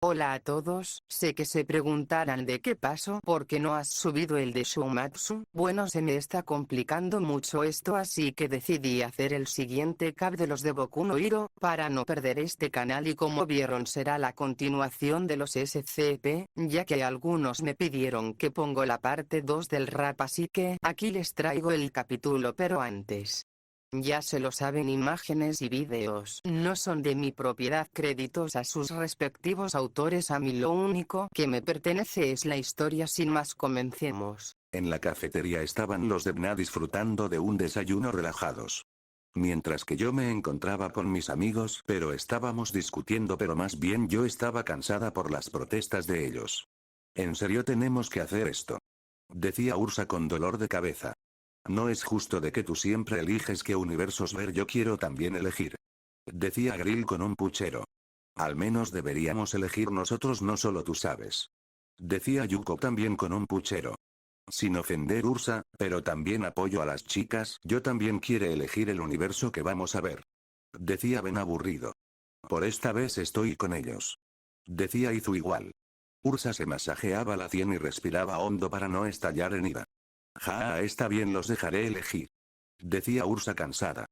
Hola a todos, sé que se preguntarán de qué pasó porque no has subido el de Shumatsu. Bueno, se me está complicando mucho esto, así que decidí hacer el siguiente cap de los de Boku no Hero, para no perder este canal, y como vieron será la continuación de los SCP, ya que algunos me pidieron que pongo la parte 2 del rap, así que aquí les traigo el capítulo, pero antes. Ya se lo saben, imágenes y vídeos no son de mi propiedad, créditos a sus respectivos autores, a mí lo único que me pertenece es la historia. Sin más, comencemos. En la cafetería estaban los de BNA disfrutando de un desayuno relajados. Mientras que yo me encontraba con mis amigos, pero estábamos discutiendo, pero más bien yo estaba cansada por las protestas de ellos. ¿En serio tenemos que hacer esto?, decía Ursa con dolor de cabeza. No es justo de que tú siempre eliges qué universos ver, yo quiero también elegir, decía Grill con un puchero. Al menos deberíamos elegir nosotros, no solo tú, sabes, decía Yuko también con un puchero. Sin ofender, Ursa, pero también apoyo a las chicas, yo también quiere elegir el universo que vamos a ver, decía Ben aburrido. Por esta vez estoy con ellos, decía Izu igual. Ursa se masajeaba la sien y respiraba hondo para no estallar en ira. Está bien, los dejaré elegir, decía Ursa cansada.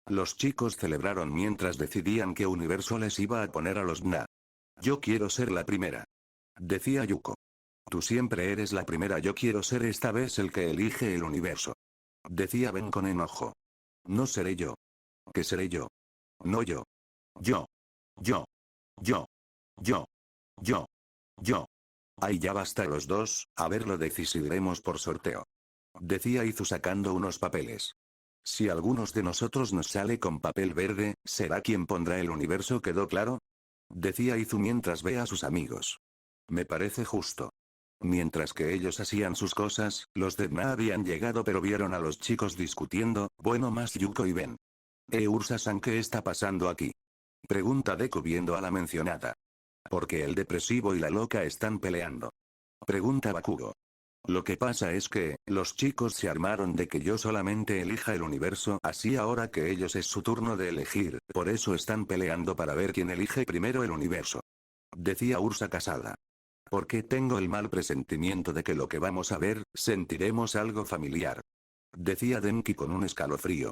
Los chicos celebraron mientras decidían qué universo les iba a poner a los BNA. Yo quiero ser la primera, decía Yuko. Tú siempre eres la primera, yo quiero ser esta vez el que elige el universo, decía Ben con enojo. No seré yo. ¿Qué seré yo? No yo. Yo. Yo. Yo. Yo. Yo. Yo. Ay, ya basta los dos, a ver, lo decidiremos por sorteo, decía Izu sacando unos papeles. Si algunos de nosotros nos sale con papel verde, ¿será quien pondrá el universo? ¿Quedó claro?, decía Izu mientras ve a sus amigos. Me parece justo. Mientras que ellos hacían sus cosas, los de BNA habían llegado, pero vieron a los chicos discutiendo, bueno, más Yuko y Ben. Ursa-san, ¿qué está pasando aquí?, pregunta Deku viendo a la mencionada. Porque el depresivo y la loca están peleando, pregunta Bakugo. Lo que pasa es que, los chicos se armaron de que yo solamente elija el universo, así ahora que ellos es su turno de elegir, por eso están peleando para ver quién elige primero el universo, decía Ursa casada. Porque tengo el mal presentimiento de que lo que vamos a ver, sentiremos algo familiar, decía Denki con un escalofrío.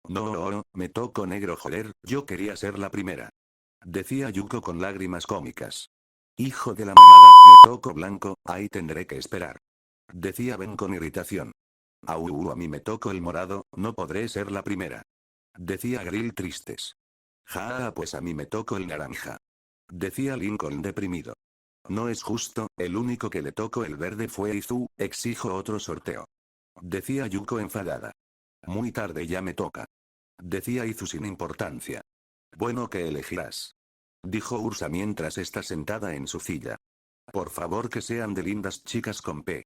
No, me tocó negro, joder, yo quería ser la primera, decía Yuko con lágrimas cómicas. Hijo de la mamada, me tocó blanco, ahí tendré que esperar, decía Ben con irritación. A mí me tocó el morado, no podré ser la primera, decía Grill tristes. Pues a mí me tocó el naranja, decía Lincoln deprimido. No es justo, el único que le tocó el verde fue Izu, exijo otro sorteo, decía Yuko enfadada. Muy tarde, ya me toca, decía Izu sin importancia. Bueno, ¿qué elegirás?, dijo Ursa mientras está sentada en su silla. Por favor, que sean de lindas chicas con P,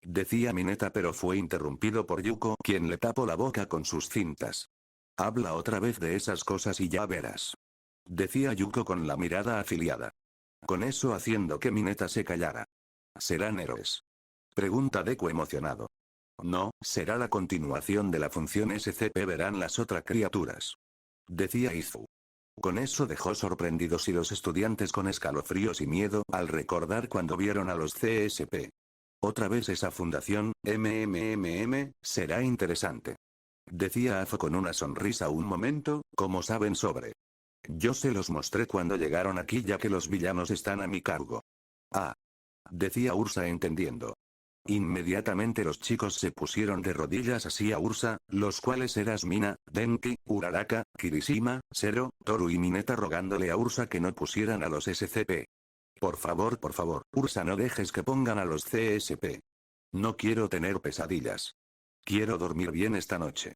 decía Mineta, pero fue interrumpido por Yuko, quien le tapó la boca con sus cintas. Habla otra vez de esas cosas y ya verás, decía Yuko con la mirada afiliada. Con eso haciendo que Mineta se callara. ¿Serán héroes?, pregunta Deku emocionado. No, será la continuación de la función SCP, verán las otras criaturas, decía Izu. Con eso dejó sorprendidos y los estudiantes con escalofríos y miedo al recordar cuando vieron a los CSP. Otra vez esa fundación, será interesante, decía Afo con una sonrisa. Un momento, ¿cómo saben sobre? Yo se los mostré cuando llegaron aquí, ya que los villanos están a mi cargo. Ah, decía Ursa entendiendo. Inmediatamente los chicos se pusieron de rodillas hacia Ursa, los cuales eran Mina, Denki, Uraraka, Kirishima, Zero, Toru y Mineta, rogándole a Ursa que no pusieran a los SCP. Por favor, Ursa, no dejes que pongan a los CSP. No quiero tener pesadillas. Quiero dormir bien esta noche.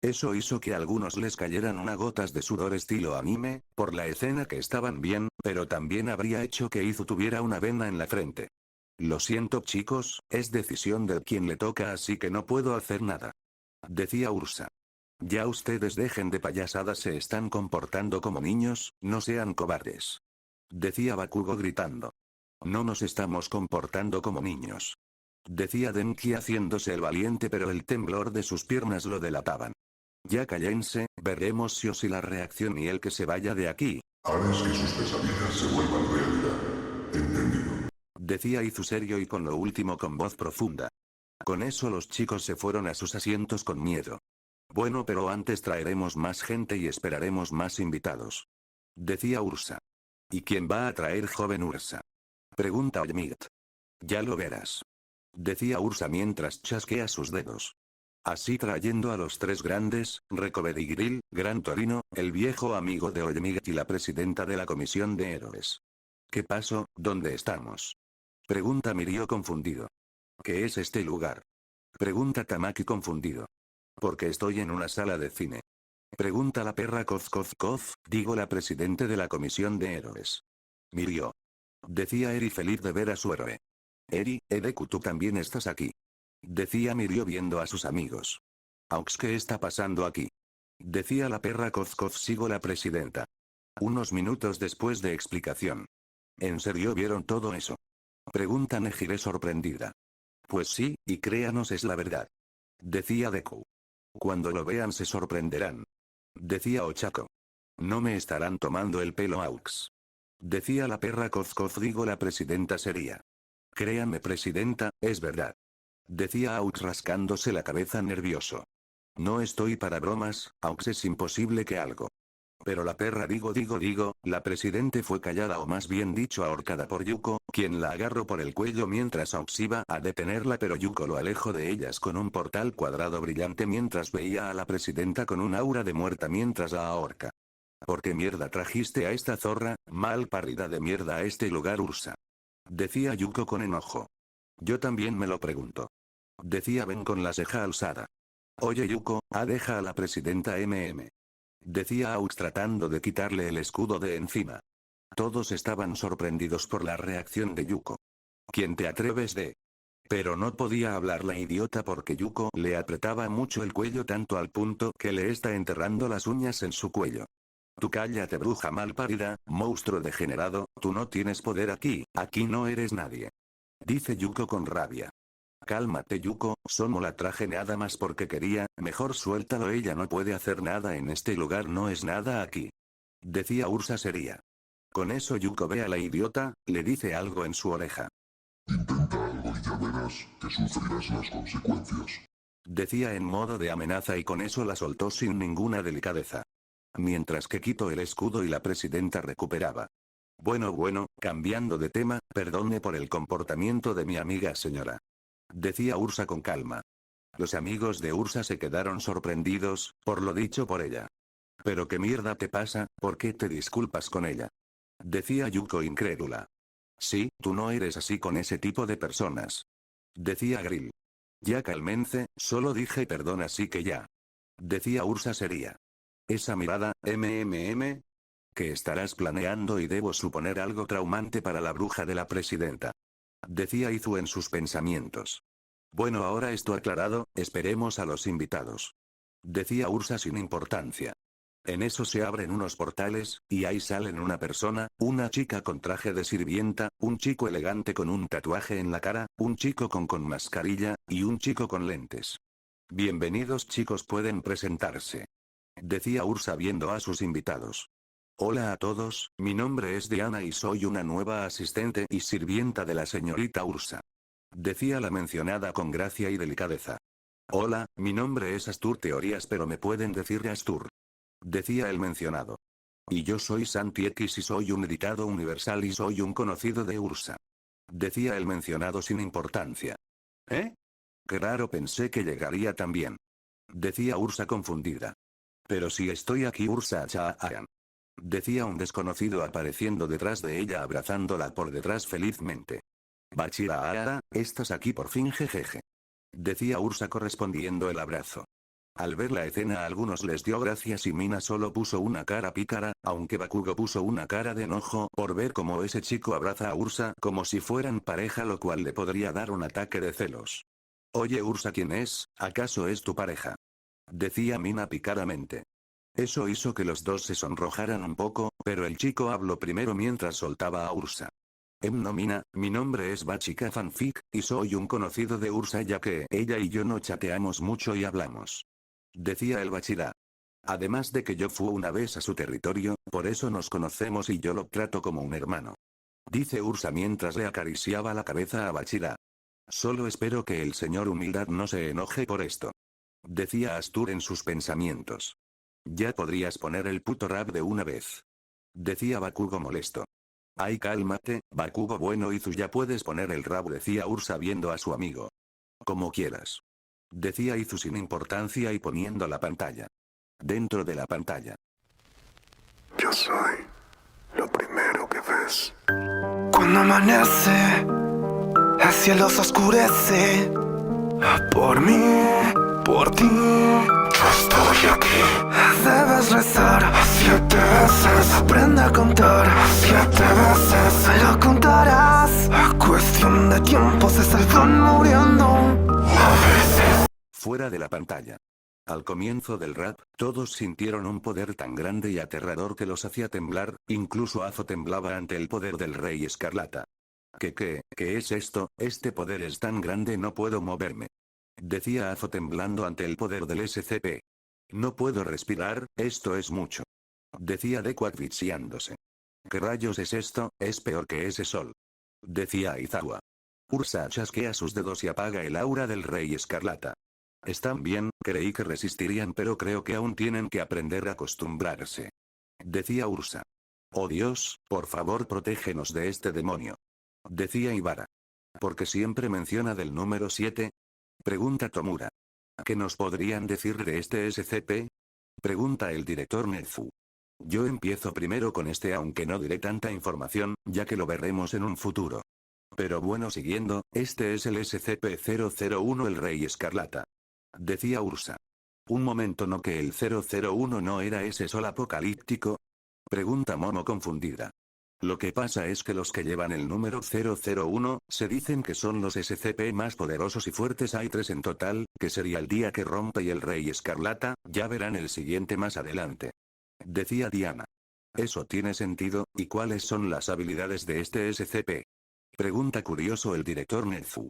Eso hizo que a algunos les cayeran unas gotas de sudor estilo anime, por la escena que estaban bien, pero también habría hecho que Izu tuviera una vena en la frente. Lo siento chicos, es decisión del quien le toca, así que no puedo hacer nada, decía Ursa. Ya ustedes dejen de payasadas, se están comportando como niños, no sean cobardes, decía Bakugo gritando. No nos estamos comportando como niños, decía Denki haciéndose el valiente, pero el temblor de sus piernas lo delataban. Ya cállense, veremos si os y la reacción y el que se vaya de aquí. Harás que sus pesadillas se vuelvan realidad. Decía Izu serio y con lo último con voz profunda. Con eso los chicos se fueron a sus asientos con miedo. Bueno, pero antes traeremos más gente y esperaremos más invitados. Decía Ursa. ¿Y quién va a traer, joven Ursa? Pregunta Olmigt. Ya lo verás. Decía Ursa mientras chasquea sus dedos. Así trayendo a los tres grandes, Recovedigril, Gran Torino, el viejo amigo de Olmigt y la presidenta de la Comisión de Héroes. ¿Qué pasó? ¿Dónde estamos? Pregunta Mirio confundido. ¿Qué es este lugar? Pregunta Tamaki confundido. Porque estoy en una sala de cine. Pregunta la perra Koz, digo la presidente de la Comisión de Héroes. Mirio. Decía Eri feliz de ver a su héroe. Eri, Edeku, tú también estás aquí. Decía Mirio viendo a sus amigos. Aux, ¿qué está pasando aquí? Decía la perra Koz, sigo la presidenta. Unos minutos después de explicación. ¿En serio vieron todo eso? Pregunta Nejire sorprendida. Pues sí, y créanos es la verdad. Decía Deku. Cuando lo vean se sorprenderán. Decía Ochako. No me estarán tomando el pelo, Aux. Decía la perra Koz, digo la presidenta sería. Créanme, presidenta, es verdad. Decía Aux rascándose la cabeza nervioso. No estoy para bromas, Aux, es imposible que algo. Pero la perra digo, la presidente fue callada o más bien dicho ahorcada por Yuko, quien la agarró por el cuello mientras Aux iba a detenerla, pero Yuko lo alejó de ellas con un portal cuadrado brillante mientras veía a la presidenta con un aura de muerta mientras la ahorca. ¿Por qué mierda trajiste a esta zorra, mal parida de mierda, a este lugar, Ursa? Decía Yuko con enojo. Yo también me lo pregunto. Decía Ben con la ceja alzada. Oye Yuko, deja a la presidenta Decía Aux tratando de quitarle el escudo de encima. Todos estaban sorprendidos por la reacción de Yuko. ¿Quién te atreves de? Pero no podía hablar la idiota porque Yuko le apretaba mucho el cuello tanto al punto que le está enterrando las uñas en su cuello. Tú cállate, bruja mal parida, monstruo degenerado, tú no tienes poder aquí no eres nadie. Dice Yuko con rabia. Cálmate Yuko, solo la traje nada más porque quería, mejor suéltalo, ella no puede hacer nada en este lugar, no es nada aquí. Decía Ursa seria. Con eso Yuko ve a la idiota, le dice algo en su oreja. Intenta algo y ya verás que sufrirás las consecuencias. Decía en modo de amenaza y con eso la soltó sin ninguna delicadeza. Mientras que quitó el escudo y la presidenta recuperaba. Bueno, cambiando de tema, perdone por el comportamiento de mi amiga señora. Decía Ursa con calma. Los amigos de Ursa se quedaron sorprendidos, por lo dicho por ella. ¿Pero qué mierda te pasa? ¿Por qué te disculpas con ella? Decía Yuko incrédula. Sí, tú no eres así con ese tipo de personas. Decía Grill. Ya cálmense, solo dije perdón así que ya. Decía Ursa seria. Esa mirada, que estarás planeando y debo suponer algo traumante para la bruja de la presidenta. Decía Izu en sus pensamientos. Bueno, ahora esto aclarado, esperemos a los invitados. Decía Ursa sin importancia. En eso se abren unos portales, y ahí salen una persona, una chica con traje de sirvienta, un chico elegante con un tatuaje en la cara, un chico con mascarilla, y un chico con lentes. Bienvenidos chicos, pueden presentarse. Decía Ursa viendo a sus invitados. Hola a todos, mi nombre es Diana y soy una nueva asistente y sirvienta de la señorita Ursa. Decía la mencionada con gracia y delicadeza. Hola, mi nombre es Astur Teorías, pero me pueden decir Astur. Decía el mencionado. Y yo soy Santi X y soy un editado universal y soy un conocido de Ursa. Decía el mencionado sin importancia. ¿Eh? Qué raro, pensé que llegaría también. Decía Ursa confundida. Pero si estoy aquí, Ursa Chaan. Decía un desconocido apareciendo detrás de ella abrazándola por detrás felizmente. Bachira Aara, estás aquí por fin, jejeje. Decía Ursa correspondiendo el abrazo. Al ver la escena a algunos les dio gracias y Mina solo puso una cara pícara, aunque Bakugo puso una cara de enojo por ver cómo ese chico abraza a Ursa como si fueran pareja, lo cual le podría dar un ataque de celos. Oye Ursa, ¿quién es? ¿Acaso es tu pareja? Decía Mina pícaramente. Eso hizo que los dos se sonrojaran un poco, pero el chico habló primero mientras soltaba a Ursa. No Mina, mi nombre es Bachika Fanfic, y soy un conocido de Ursa ya que ella y yo no chateamos mucho y hablamos. Decía el Bachira. Además de que yo fui una vez a su territorio, por eso nos conocemos y yo lo trato como un hermano. Dice Ursa mientras le acariciaba la cabeza a Bachira. Solo espero que el señor Humildad no se enoje por esto. Decía Astur en sus pensamientos. Ya podrías poner el puto rap de una vez. Decía Bakugo molesto. Ay, cálmate, Bakugo bueno Izu, ya puedes poner el rap, decía Ursa viendo a su amigo. Como quieras. Decía Izu sin importancia y poniendo la pantalla. Dentro de la pantalla. Yo soy lo primero que ves. Cuando amanece, el cielo se oscurece. Por mí, por ti, Yo estoy aquí. debes rezar 7 veces. Aprende a contar 7 veces. Lo contarás. Cuestión de tiempo, se van muriendo. A veces. Fuera de la pantalla. Al comienzo del rap, todos sintieron un poder tan grande y aterrador que los hacía temblar, incluso Azo temblaba ante el poder del Rey Escarlata. ¿Qué es esto? Este poder es tan grande, no puedo moverme. Decía Azo temblando ante el poder del SCP. No puedo respirar, esto es mucho. Decía Deku asfixiándose. ¿Qué rayos es esto? Es peor que ese sol. Decía Aizawa. Ursa chasquea sus dedos y apaga el aura del Rey Escarlata. Están bien, creí que resistirían, pero creo que aún tienen que aprender a acostumbrarse. Decía Ursa. Oh Dios, por favor protégenos de este demonio. Decía Ibara. ¿Por qué siempre menciona del número 7? Pregunta Tomura. ¿Qué nos podrían decir de este SCP? Pregunta el director Nezu. Yo empiezo primero con este, aunque no diré tanta información, ya que lo veremos en un futuro. Pero bueno, siguiendo, este es el SCP-001, el Rey Escarlata. Decía Ursa. Un momento, ¿no que el 001 no era ese sol apocalíptico? Pregunta Momo confundida. Lo que pasa es que los que llevan el número 001, se dicen que son los SCP más poderosos y fuertes, hay 3 en total, que sería el día que rompe y el Rey Escarlata, ya verán el siguiente más adelante. Decía Diana. Eso tiene sentido, ¿y cuáles son las habilidades de este SCP? Pregunta curioso el director Nezu.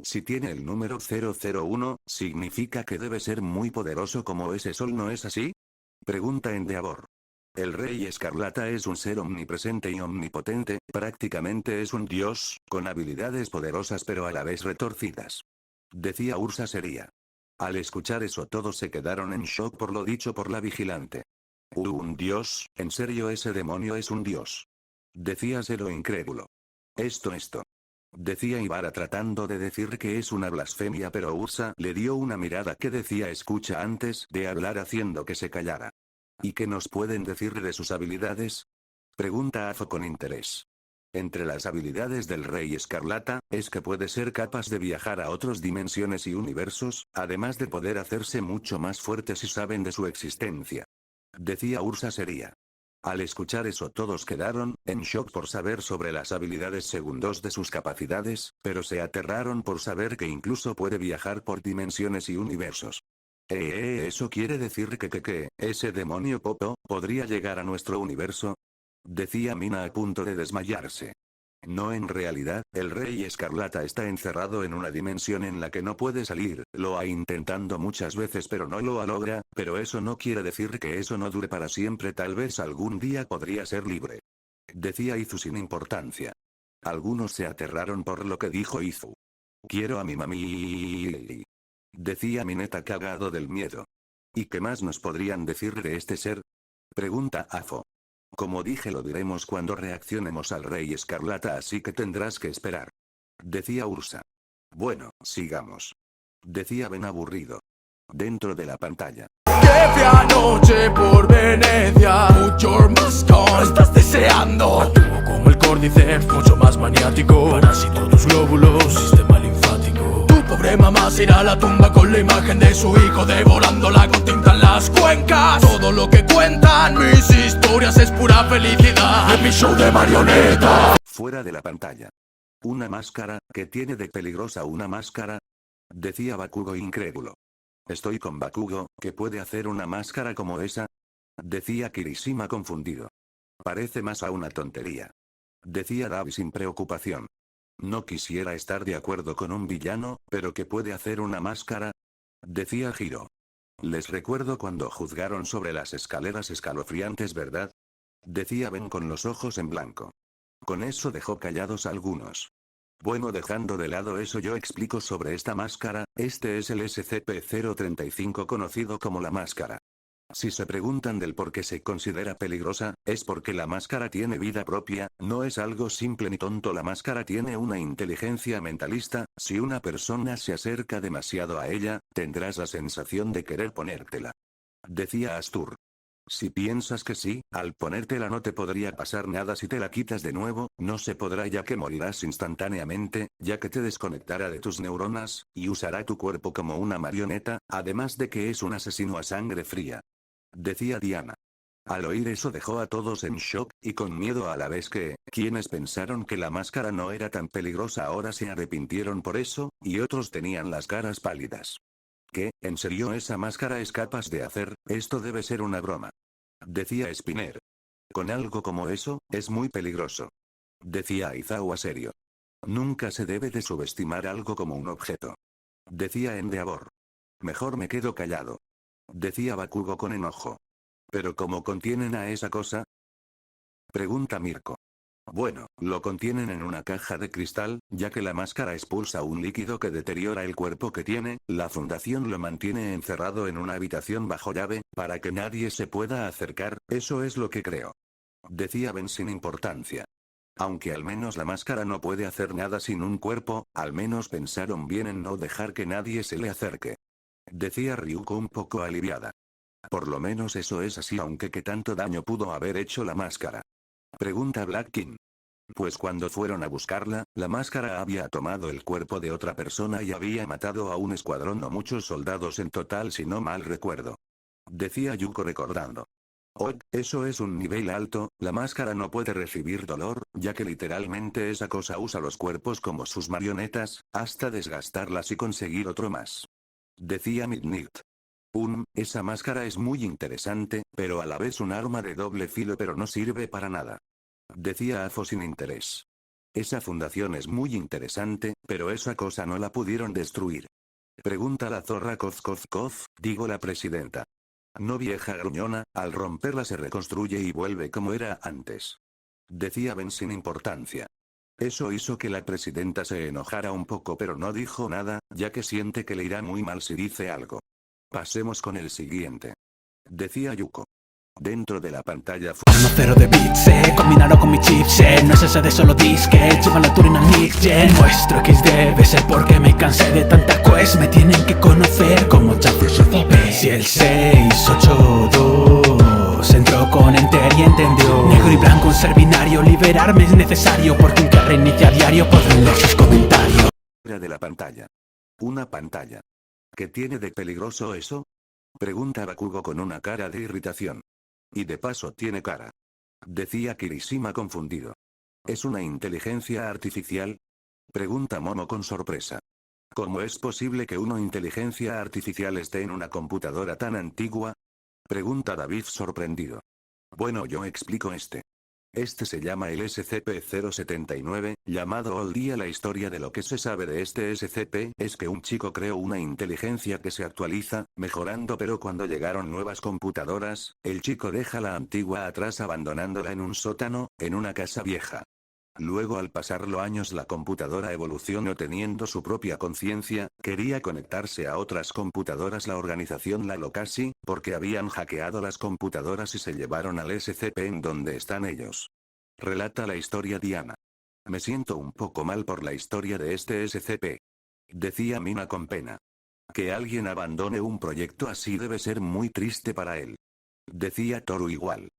Si tiene el número 001, ¿significa que debe ser muy poderoso como ese sol, no es así? Pregunta Endeavor. El Rey Escarlata es un ser omnipresente y omnipotente, prácticamente es un dios, con habilidades poderosas pero a la vez retorcidas. Decía Ursa seria. Al escuchar eso todos se quedaron en shock por lo dicho por la vigilante. ¿Un dios? ¿En serio ese demonio es un dios? Decía Zero incrédulo. Esto. Decía Ibara tratando de decir que es una blasfemia, pero Ursa le dio una mirada que decía escucha antes de hablar, haciendo que se callara. ¿Y qué nos pueden decir de sus habilidades? Pregunta Azo con interés. Entre las habilidades del Rey Escarlata, es que puede ser capaz de viajar a otras dimensiones y universos, además de poder hacerse mucho más fuerte si saben de su existencia. Decía Ursa seria. Al escuchar eso todos quedaron en shock por saber sobre las habilidades según 2 de sus capacidades, pero se aterraron por saber que incluso puede viajar por dimensiones y universos. ¿Eso quiere decir que ese demonio Popo podría llegar a nuestro universo? Decía Mina a punto de desmayarse. No, en realidad, el Rey Escarlata está encerrado en una dimensión en la que no puede salir, lo ha intentado muchas veces pero no lo logra, pero eso no quiere decir que eso no dure para siempre, tal vez algún día podría ser libre. Decía Izu sin importancia. Algunos se aterraron por lo que dijo Izu. Quiero a mi mami. Decía Mineta cagado del miedo. ¿Y qué más nos podrían decir de este ser? Pregunta Afo. Como dije, lo diremos cuando reaccionemos al Rey Escarlata, así que tendrás que esperar. Decía Ursa. Bueno, sigamos. Decía Ben aburrido. Dentro de la pantalla. Qué fea noche por Venecia. Put your mask on. Estás deseando. Actúo como el Cordyceps, mucho más maniático. Parásito tus glóbulos, sistema linfático. Tu pobre mamá se irá a la tumba con la imagen de su hijo devorándola con tinta en las cuencas. Todo lo que cuentan mis historias es pura felicidad. En mi show de marioneta. Fuera de la pantalla. Una máscara, ¿qué tiene de peligrosa una máscara? Decía Bakugo incrédulo. Estoy con Bakugo, ¿que puede hacer una máscara como esa? Decía Kirishima confundido. Parece más a una tontería. Decía Davi sin preocupación. No quisiera estar de acuerdo con un villano, pero ¿que puede hacer una máscara? Decía Hiro. Les recuerdo cuando juzgaron sobre las escaleras escalofriantes, ¿verdad? Decía Ben con los ojos en blanco. Con eso dejó callados a algunos. Bueno, dejando de lado eso, yo explico sobre esta máscara. Este es el SCP-035 conocido como la máscara. Si se preguntan del por qué se considera peligrosa, es porque la máscara tiene vida propia, no es algo simple ni tonto. La máscara tiene una inteligencia mentalista. Si una persona se acerca demasiado a ella, tendrás la sensación de querer ponértela. Decía Astur. Si piensas que sí, al ponértela no te podría pasar nada. Si te la quitas de nuevo, no se podrá, ya que morirás instantáneamente, ya que te desconectará de tus neuronas, y usará tu cuerpo como una marioneta, además de que es un asesino a sangre fría. Decía Diana. Al oír eso dejó a todos en shock, y con miedo a la vez. Que, quienes pensaron que la máscara no era tan peligrosa ahora se arrepintieron por eso, y otros tenían las caras pálidas. ¿Qué? ¿En serio esa máscara es capaz de hacer? Esto debe ser una broma. Decía Spinner. Con algo como eso, es muy peligroso. Decía Aizawa serio. Nunca se debe de subestimar algo como un objeto. Decía Endeavor. Mejor me quedo callado. Decía Bakugo con enojo. ¿Pero cómo contienen a esa cosa? Pregunta Mirko. Bueno, lo contienen en una caja de cristal, ya que la máscara expulsa un líquido que deteriora el cuerpo que tiene. La fundación lo mantiene encerrado en una habitación bajo llave, para que nadie se pueda acercar. Eso es lo que creo. Decía Ben sin importancia. Aunque al menos la máscara no puede hacer nada sin un cuerpo, al menos pensaron bien en no dejar que nadie se le acerque. Decía Ryuko un poco aliviada. Por lo menos eso es así, aunque ¿qué tanto daño pudo haber hecho la máscara? Pregunta Black King. Pues cuando fueron a buscarla, la máscara había tomado el cuerpo de otra persona y había matado a un escuadrón o muchos soldados en total, si no mal recuerdo. Decía Yuko recordando. Oh, eso es un nivel alto. La máscara no puede recibir dolor, ya que literalmente esa cosa usa los cuerpos como sus marionetas, hasta desgastarlas y conseguir otro más. Decía Midnight. Esa máscara es muy interesante, pero a la vez un arma de doble filo, pero no sirve para nada. Decía Afo sin interés. Esa fundación es muy interesante, pero esa cosa no la pudieron destruir. Pregunta la zorra Koz, digo la presidenta. No, vieja gruñona, al romperla se reconstruye y vuelve como era antes. Decía Ben sin importancia. Eso hizo que la presidenta se enojara un poco, pero no dijo nada, ya que siente que le irá muy mal si dice algo. Pasemos con el siguiente. Decía Yuko. Dentro de la pantalla Arma cero de bits, combinarlo con mi chipset. No es ese de solo disque, llevan la Turing al Nick Gen. Vuestro X debe ser porque me cansé de tanta quest. Me tienen que conocer como Chafes FP. Si el 682 entró con Enter y entendió. Negro y blanco un ser binario, liberarme es necesario, porque un que reinicia a diario podrán leer sus comentarios. de la pantalla. Una pantalla. ¿Qué tiene de peligroso eso? Pregunta Bakugo con una cara de irritación. Y de paso tiene cara. Decía Kirishima confundido. ¿Es una inteligencia artificial? Pregunta Momo con sorpresa. ¿Cómo es posible que una inteligencia artificial esté en una computadora tan antigua? Pregunta David sorprendido. Bueno, yo explico este. Este se llama el SCP-079, llamado All Día. La historia de lo que se sabe de este SCP es que un chico creó una inteligencia que se actualiza, mejorando, pero cuando llegaron nuevas computadoras, el chico deja la antigua atrás abandonándola en un sótano, en una casa vieja. Luego, al pasar los años, la computadora evolucionó teniendo su propia conciencia, quería conectarse a otras computadoras. La organización la casi, porque habían hackeado las computadoras y se llevaron al SCP en donde están ellos. Relata la historia Diana. Me siento un poco mal por la historia de este SCP. Decía Mina con pena. Que alguien abandone un proyecto así debe ser muy triste para él. Decía Toru igual.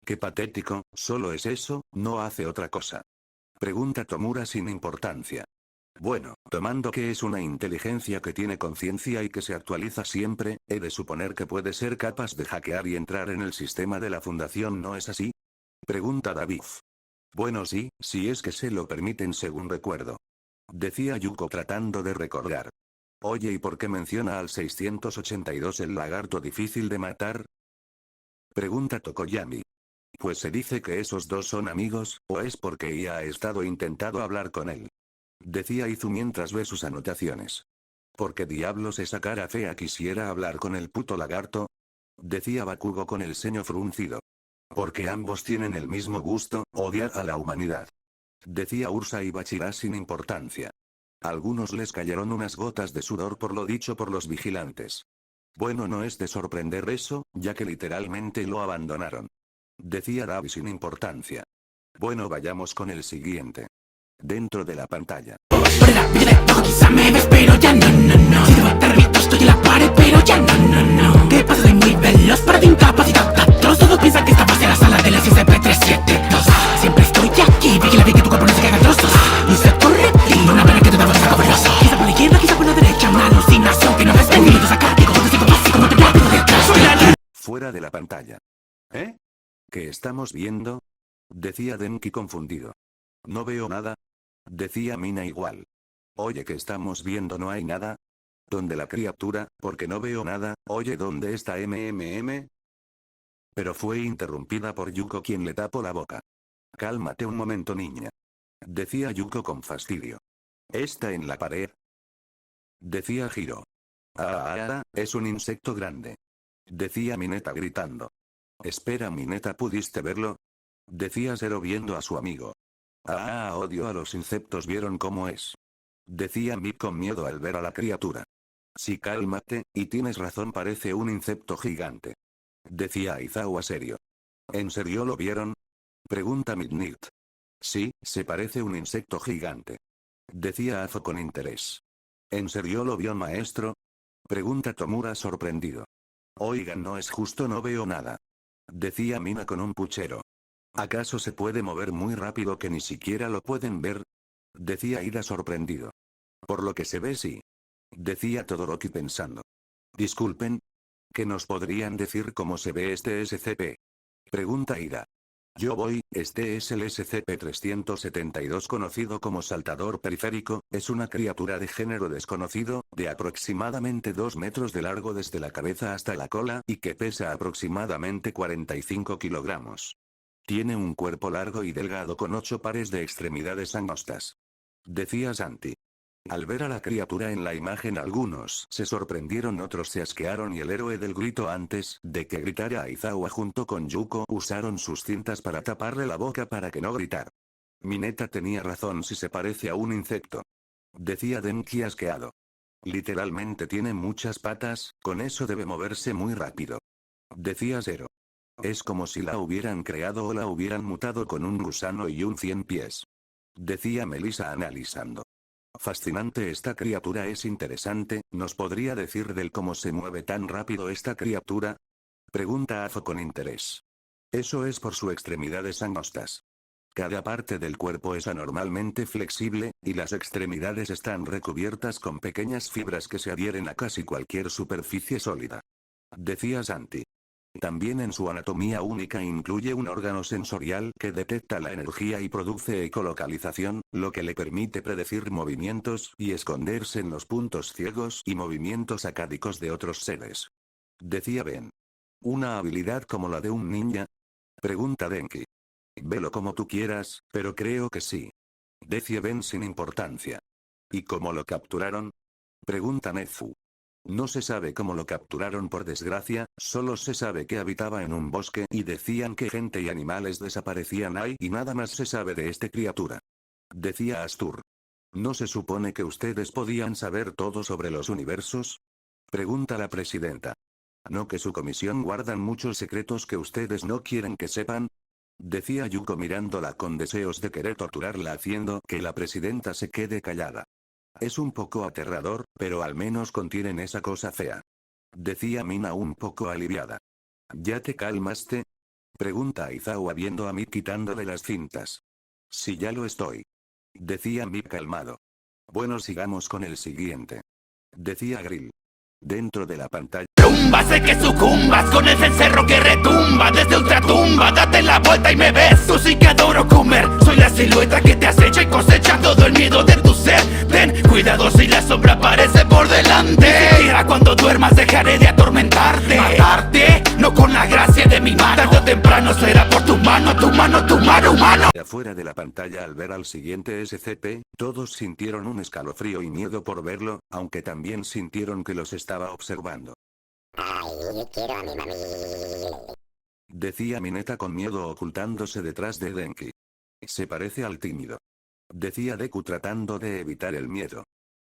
Qué patético, solo es eso, no hace otra cosa. Pregunta Tomura sin importancia. Bueno, tomando que es una inteligencia que tiene conciencia y que se actualiza siempre, he de suponer que puede ser capaz de hackear y entrar en el sistema de la fundación, ¿no es así? Pregunta David. Bueno, sí, si es que se lo permiten según recuerdo. Decía Yuko tratando de recordar. Oye, ¿y por qué menciona al 682 el lagarto difícil de matar? Pregunta Tokoyami. Pues se dice que esos dos son amigos, ¿o es porque ella ha estado intentando hablar con él? Decía Izu mientras ve sus anotaciones. ¿Por qué diablos esa cara fea quisiera hablar con el puto lagarto? Decía Bakugo con el ceño fruncido. Porque ambos tienen el mismo gusto, odiar a la humanidad. Decía Ursa y Bachirá sin importancia. A algunos les cayeron unas gotas de sudor por lo dicho por los vigilantes. Bueno, no es de sorprender eso, ya que literalmente lo abandonaron. Decía Davi sin importancia. Bueno, vayamos con el siguiente. Dentro de la pantalla. Por el ápice de todo quizá me ves, pero ya no. Si debo estar abierto estoy en la pared, pero ya no. ¿Qué pasa? Soy muy veloz, pero de incapacidad atroz. Todos piensan que estabas en la sala del SCP-372. Siempre estoy aquí, vigila bien que tu cuerpo no se caiga en trozos. Y se corre ti, una pena que te daba saco veloso. Quizá por la izquierda, quizá por la derecha, una alucinación que no ves venir. Te saca que como te siento básico, no te plato detrás. Soy la... Fuera de la pantalla. ¿Eh? ¿Qué estamos viendo? Decía Denki confundido. No veo nada. Decía Mina igual. Oye, ¿qué estamos viendo? No hay nada. ¿Dónde la criatura? Porque no veo nada. Oye, ¿dónde está MMM? Pero fue interrumpida por Yuko, quien le tapó la boca. Cálmate un momento, niña. Decía Yuko con fastidio. ¿Está en la pared? Decía Hiro. Es un insecto grande. Decía Mineta gritando. Espera, Mineta, ¿pudiste verlo? Decía Zero viendo a su amigo. Odio a los insectos, ¿vieron cómo es? Decía Mi con miedo al ver a la criatura. Sí, cálmate, y tienes razón, parece un insecto gigante. Decía Aizawa serio. ¿En serio lo vieron? Pregunta Midnight. Sí, se parece un insecto gigante. Decía Azo con interés. ¿En serio lo vio, maestro? Pregunta Tomura sorprendido. Oigan, no es justo, no veo nada. Decía Mina con un puchero. ¿Acaso se puede mover muy rápido que ni siquiera lo pueden ver? Decía Ida sorprendido. Por lo que se ve, sí. Decía Todoroki pensando. Disculpen. ¿Qué nos podrían decir cómo se ve este SCP? Pregunta Ida. Yo voy, este es el SCP-372 conocido como saltador periférico, es una criatura de género desconocido, de aproximadamente 2 metros de largo desde la cabeza hasta la cola y que pesa aproximadamente 45 kilogramos. Tiene un cuerpo largo y delgado con 8 pares de extremidades angostas. Decía Santi. Al ver a la criatura en la imagen, algunos se sorprendieron, otros se asquearon y el héroe del grito antes de que gritara Aizawa junto con Yuko usaron sus cintas para taparle la boca para que no gritara. Mineta tenía razón, si se parece a un insecto. Decía Denki asqueado. Literalmente tiene muchas patas, con eso debe moverse muy rápido. Decía Zero. Es como si la hubieran creado o la hubieran mutado con un gusano y un 100 pies. Decía Melissa analizando. Fascinante, esta criatura es interesante, ¿nos podría decir del cómo se mueve tan rápido esta criatura? Pregunta Azo con interés. Eso es por sus extremidades angostas. Cada parte del cuerpo es anormalmente flexible, y las extremidades están recubiertas con pequeñas fibras que se adhieren a casi cualquier superficie sólida. Decía Santi. También en su anatomía única incluye un órgano sensorial que detecta la energía y produce ecolocalización, lo que le permite predecir movimientos y esconderse en los puntos ciegos y movimientos acádicos de otros seres. Decía Ben. ¿Una habilidad como la de un ninja? Pregunta Denki. Velo como tú quieras, pero creo que sí. Decía Ben sin importancia. ¿Y cómo lo capturaron? Pregunta Nezu. No se sabe cómo lo capturaron, por desgracia, solo se sabe que habitaba en un bosque y decían que gente y animales desaparecían ahí y nada más se sabe de esta criatura. Decía Astur. ¿No se supone que ustedes podían saber todo sobre los universos? Pregunta la presidenta. ¿No que su comisión guardan muchos secretos que ustedes no quieren que sepan? Decía Yuko mirándola con deseos de querer torturarla haciendo que la presidenta se quede callada. Es un poco aterrador, pero al menos contienen esa cosa fea. Decía Mina un poco aliviada. ¿Ya te calmaste? Pregunta Aizawa viendo a Mi quitándole las cintas. Sí, ya lo estoy. Decía Mi calmado. Bueno, sigamos con el siguiente. Decía Grill. Dentro de la pantalla. Rumba, sé que sucumbas con el cencerro que retumba desde ultratumba. Date la vuelta y me ves. Tú sí que adoro comer. Soy la silueta que te acecha y cosecha todo el miedo de tu ser. Ten cuidado si la sombra aparece por delante. Ni siquiera cuando duermas dejaré de atormentarte. Matarte, no con la gracia de mi mano. Tarde o temprano será por tu mano, tu mano, tu mano, humano. Afuera de la pantalla, al ver al siguiente SCP, todos sintieron un escalofrío y miedo por verlo, aunque también sintieron que los estaba observando. Ay, quiero a mi mami. Decía Mineta con miedo ocultándose detrás de Denki. Se parece al tímido. Decía Deku tratando de evitar el miedo.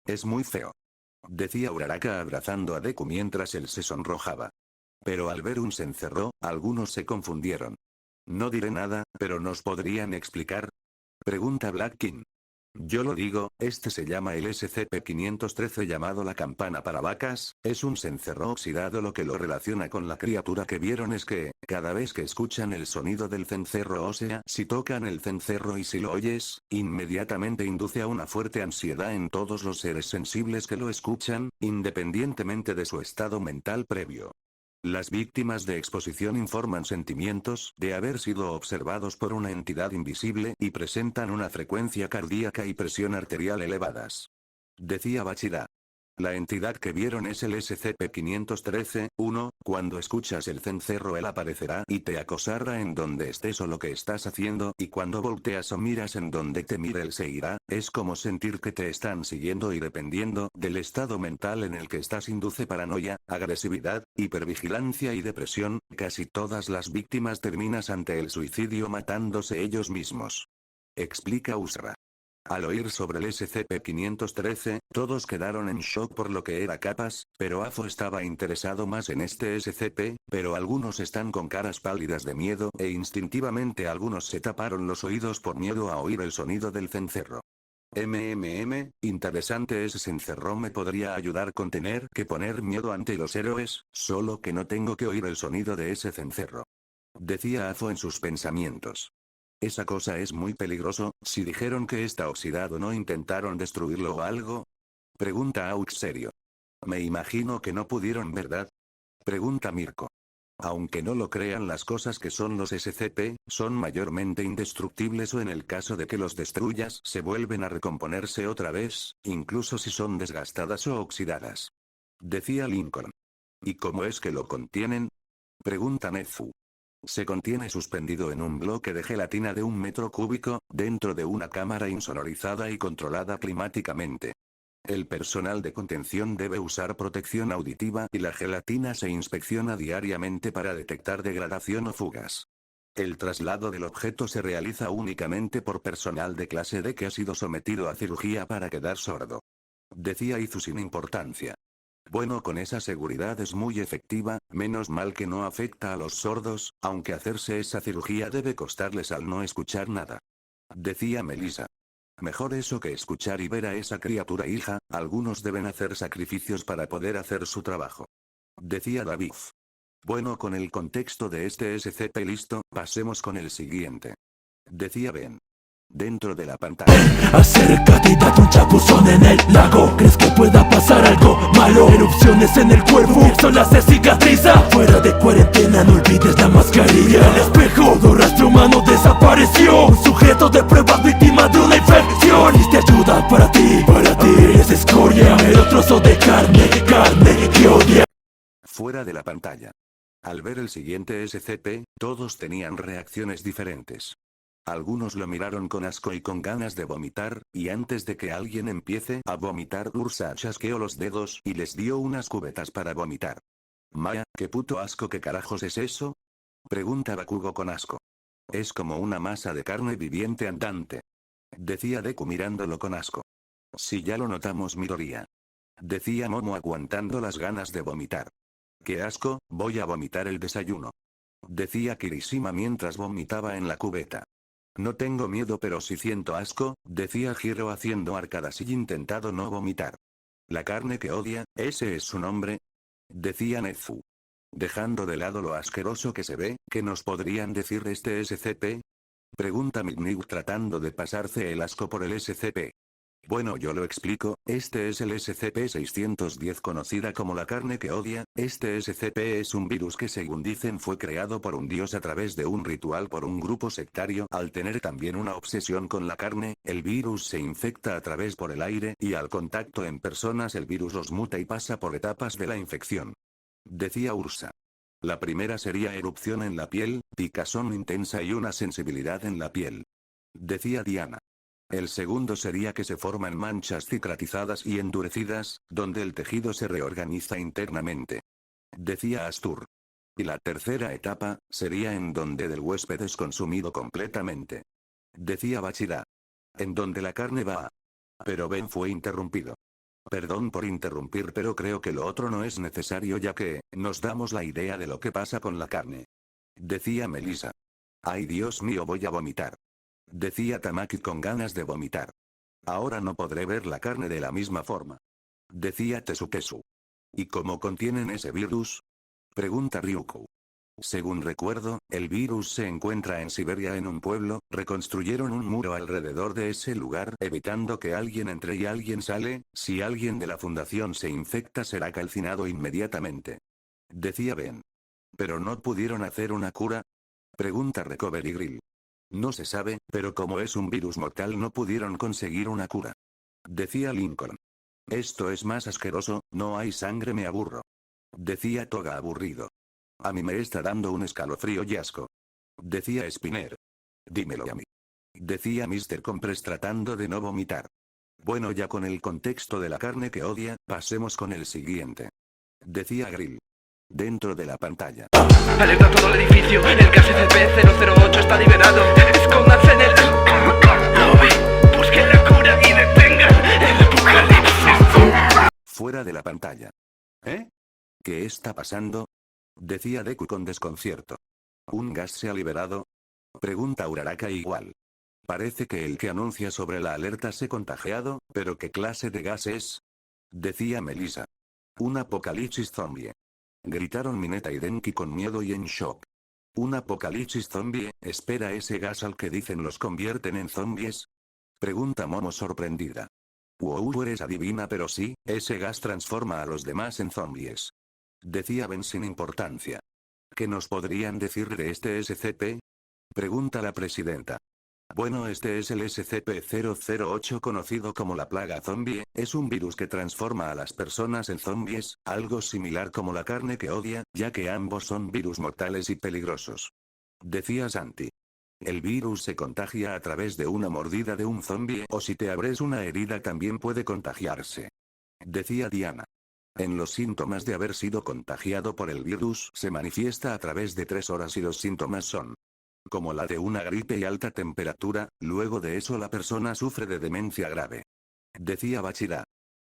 Es muy feo. Decía Uraraka abrazando a Deku mientras él se sonrojaba. Pero al ver un se encerró, algunos se confundieron. No diré nada, pero ¿nos podrían explicar? Pregunta Black King. Yo lo digo, este se llama el SCP-513 llamado la campana para vacas, es un cencerro oxidado. Lo que lo relaciona con la criatura que vieron es que, cada vez que escuchan el sonido del cencerro, o sea, si tocan el cencerro y si lo oyes, inmediatamente induce a una fuerte ansiedad en todos los seres sensibles que lo escuchan, independientemente de su estado mental previo. Las víctimas de exposición informan sentimientos de haber sido observados por una entidad invisible y presentan una frecuencia cardíaca y presión arterial elevadas. Decía Bachida. La entidad que vieron es el SCP-513-1, cuando escuchas el cencerro él aparecerá y te acosará en donde estés o lo que estás haciendo, y cuando volteas o miras en donde te mire él se irá, es como sentir que te están siguiendo y dependiendo del estado mental en el que estás induce paranoia, agresividad, hipervigilancia y depresión. Casi todas las víctimas terminan ante el suicidio matándose ellos mismos. Explica Usra. Al oír sobre el SCP-513, todos quedaron en shock por lo que era capaz, pero AFO estaba interesado más en este SCP, pero algunos están con caras pálidas de miedo e instintivamente algunos se taparon los oídos por miedo a oír el sonido del cencerro. Interesante ese cencerro me podría ayudar con tener que poner miedo ante los héroes, solo que no tengo que oír el sonido de ese cencerro. Decía AFO en sus pensamientos. Esa cosa es muy peligroso, si dijeron que está oxidado ¿no intentaron destruirlo o algo? Pregunta Aux serio. Me imagino que no pudieron, ¿verdad? Pregunta Mirko. Aunque no lo crean, las cosas que son los SCP, son mayormente indestructibles o en el caso de que los destruyas se vuelven a recomponerse otra vez, incluso si son desgastadas o oxidadas. Decía Lincoln. ¿Y cómo es que lo contienen? Pregunta Nefu. Se contiene suspendido en un bloque de gelatina de 1 metro cúbico, dentro de una cámara insonorizada y controlada climáticamente. El personal de contención debe usar protección auditiva y la gelatina se inspecciona diariamente para detectar degradación o fugas. El traslado del objeto se realiza únicamente por personal de clase D que ha sido sometido a cirugía para quedar sordo. Decía Izu sin importancia. Bueno, con esa seguridad es muy efectiva, menos mal que no afecta a los sordos, aunque hacerse esa cirugía debe costarles al no escuchar nada. Decía Melissa. Mejor eso que escuchar y ver a esa criatura, hija, algunos deben hacer sacrificios para poder hacer su trabajo. Decía David. Bueno, con el contexto de este SCP listo, pasemos con el siguiente. Decía Ben. Dentro de la pantalla. Acércate y date un chapuzón en el lago. ¿Crees que pueda pasar algo malo? Erupciones en el cuerpo, el sol hace cicatriza. Fuera de cuarentena no olvides la mascarilla. El espejo, todo rastro humano desapareció. Un sujeto de pruebas víctima de una infección. Existe ayuda para ti eres escoria. Mero trozo de carne que odia. Fuera de la pantalla. Al ver el siguiente SCP, todos tenían reacciones diferentes. Algunos lo miraron con asco y con ganas de vomitar, y antes de que alguien empiece a vomitar, Ursa chasqueó los dedos y les dio unas cubetas para vomitar. Maya, ¿qué puto asco? ¿Qué carajos es eso? Pregunta Bakugo con asco. Es como una masa de carne viviente andante. Decía Deku mirándolo con asco. Si ya lo notamos, Midoriya. Decía Momo aguantando las ganas de vomitar. ¡Qué asco! Voy a vomitar el desayuno. Decía Kirishima mientras vomitaba en la cubeta. No tengo miedo pero sí siento asco, decía Hiro haciendo arcadas y intentando no vomitar. La carne que odia, ese es su nombre. Decía Nezu. Dejando de lado lo asqueroso que se ve, ¿qué nos podrían decir este SCP? Pregunta Midnight tratando de pasarse el asco por el SCP. Bueno, yo lo explico, este es el SCP-610 conocida como la carne que odia. Este SCP es un virus que según dicen fue creado por un dios a través de un ritual por un grupo sectario. Al tener también una obsesión con la carne, el virus se infecta a través por el aire y al contacto en personas el virus los muta y pasa por etapas de la infección. Decía Ursa. La primera sería erupción en la piel, picazón intensa y una sensibilidad en la piel. Decía Diana. El segundo sería que se forman manchas cicatrizadas y endurecidas, donde el tejido se reorganiza internamente. Decía Astur. Y la tercera etapa, sería en donde el huésped es consumido completamente. Decía Bachira. En donde la carne va. Pero Ben fue interrumpido. Perdón por interrumpir, pero creo que lo otro no es necesario ya que, nos damos la idea de lo que pasa con la carne. Decía Melissa. Ay Dios mío, voy a vomitar. Decía Tamaki con ganas de vomitar. Ahora no podré ver la carne de la misma forma. Decía Tesukesu. ¿Y cómo contienen ese virus? Pregunta Ryuko. Según recuerdo, el virus se encuentra en Siberia en un pueblo, reconstruyeron un muro alrededor de ese lugar evitando que alguien entre y alguien sale, si alguien de la fundación se infecta será calcinado inmediatamente. Decía Ben. ¿Pero no pudieron hacer una cura? Pregunta Recovery Grill. No se sabe, pero como es un virus mortal no pudieron conseguir una cura. Decía Lincoln. Esto es más asqueroso, no hay sangre, me aburro. Decía Toga aburrido. A mí me está dando un escalofrío y asco. Decía Spinner. Dímelo a mí. Decía Mr. Compress tratando de no vomitar. Bueno, ya con el contexto de la carne que odia, pasemos con el siguiente. Decía Grill. Dentro de la pantalla. Alerta a todo el edificio, el gas SCP-008 está liberado. Escóndanse en el lobby, busquen la cura y detengan el apocalipsis. Fuera de la pantalla. ¿Eh? ¿Qué está pasando? Decía Deku con desconcierto. ¿Un gas se ha liberado? Pregunta Uraraka igual. Parece que el que anuncia sobre la alerta se ha contagiado, pero ¿qué clase de gas es? Decía Melissa. Un apocalipsis zombie. Gritaron Mineta y Denki con miedo y en shock. ¿Un apocalipsis zombie? ¿Espera ese gas al que dicen los convierten en zombies? Pregunta Momo sorprendida. Wow, eres adivina, pero sí, ese gas transforma a los demás en zombies. Decía Ben sin importancia. ¿Qué nos podrían decir de este SCP? Pregunta la presidenta. Bueno, este es el SCP-008 conocido como la plaga zombie, es un virus que transforma a las personas en zombies, algo similar como la carne que odia, ya que ambos son virus mortales y peligrosos. Decía Santi. El virus se contagia a través de una mordida de un zombie o si te abres una herida también puede contagiarse. Decía Diana. En los síntomas de haber sido contagiado por el virus se manifiesta a través de 3 horas y los síntomas son como la de una gripe y alta temperatura, luego de eso la persona sufre de demencia grave. Decía Bachira.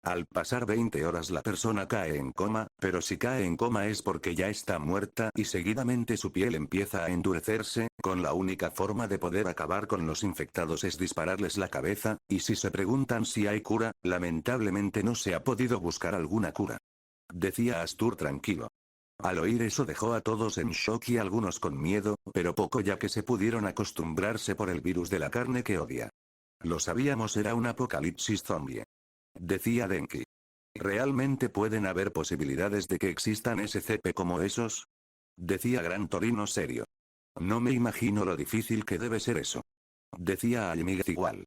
Al pasar 20 horas la persona cae en coma, pero si cae en coma es porque ya está muerta y seguidamente su piel empieza a endurecerse, con la única forma de poder acabar con los infectados es dispararles la cabeza, y si se preguntan si hay cura, lamentablemente no se ha podido buscar alguna cura. Decía Astur tranquilo. Al oír eso dejó a todos en shock y algunos con miedo, pero poco ya que se pudieron acostumbrarse por el virus de la carne que odia. Lo sabíamos, era un apocalipsis zombie. Decía Denki. ¿Realmente pueden haber posibilidades de que existan SCP como esos? Decía Gran Torino serio. No me imagino lo difícil que debe ser eso. Decía Almiguez igual.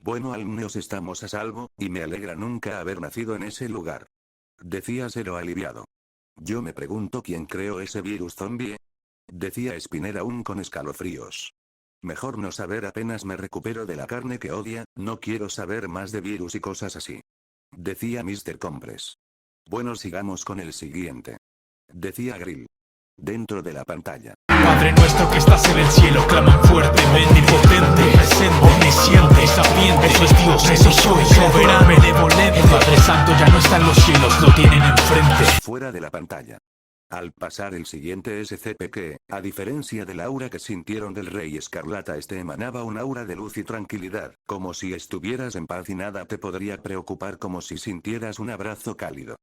Bueno, al menos estamos a salvo, y me alegra nunca haber nacido en ese lugar. Decía Zero aliviado. Yo me pregunto quién creó ese virus zombie. Decía Spinner aún con escalofríos. Mejor no saber, apenas me recupero de la carne que odia, no quiero saber más de virus y cosas así. Decía Mr. Compress. Bueno, sigamos con el siguiente. Decía Grill. Dentro de la pantalla. Padre nuestro que estás en el cielo, claman fuertemente, omnipotente, presente, omnisciente, sapiente. Eso es Dios, eso soy, soberano, benevolente. El Padre Santo ya no está en los cielos, lo tienen enfrente. Fuera de la pantalla. Al pasar el siguiente SCP que, a diferencia del aura que sintieron del Rey Escarlata, este emanaba un aura de luz y tranquilidad, como si estuvieras en paz y nada te podría preocupar, como si sintieras un abrazo cálido.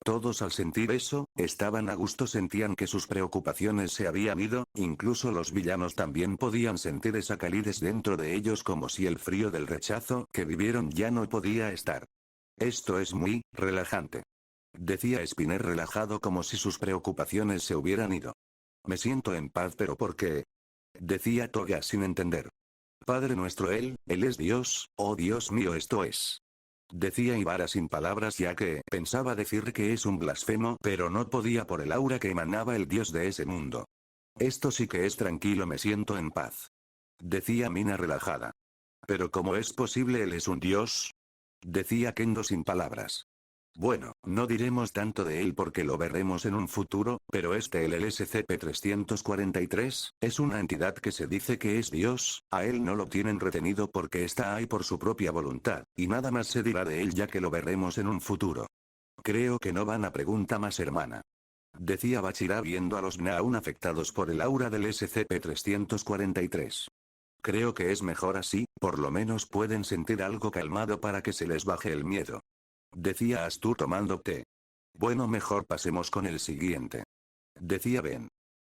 Todos al sentir eso, estaban a gusto, sentían que sus preocupaciones se habían ido, incluso los villanos también podían sentir esa calidez dentro de ellos, como si el frío del rechazo que vivieron ya no podía estar. Esto es muy relajante. Decía Spinner relajado como si sus preocupaciones se hubieran ido. Me siento en paz, pero ¿por qué? Decía Toga sin entender. Padre nuestro, él es Dios, oh Dios mío, esto es. Decía Ibara sin palabras, ya que pensaba decir que es un blasfemo, pero no podía por el aura que emanaba el dios de ese mundo. Esto sí que es tranquilo, me siento en paz. Decía Mina relajada. Pero ¿cómo es posible? ¿Él es un dios? Decía Kendo sin palabras. Bueno, no diremos tanto de él porque lo veremos en un futuro, pero el SCP-343, es una entidad que se dice que es Dios, a él no lo tienen retenido porque está ahí por su propia voluntad, y nada más se dirá de él ya que lo veremos en un futuro. Creo que no van a pregunta más hermana. Decía Bachira viendo a los Naun afectados por el aura del SCP-343. Creo que es mejor así, por lo menos pueden sentir algo calmado para que se les baje el miedo. Decía Astur tomando té. Bueno, mejor pasemos con el siguiente. Decía Ben.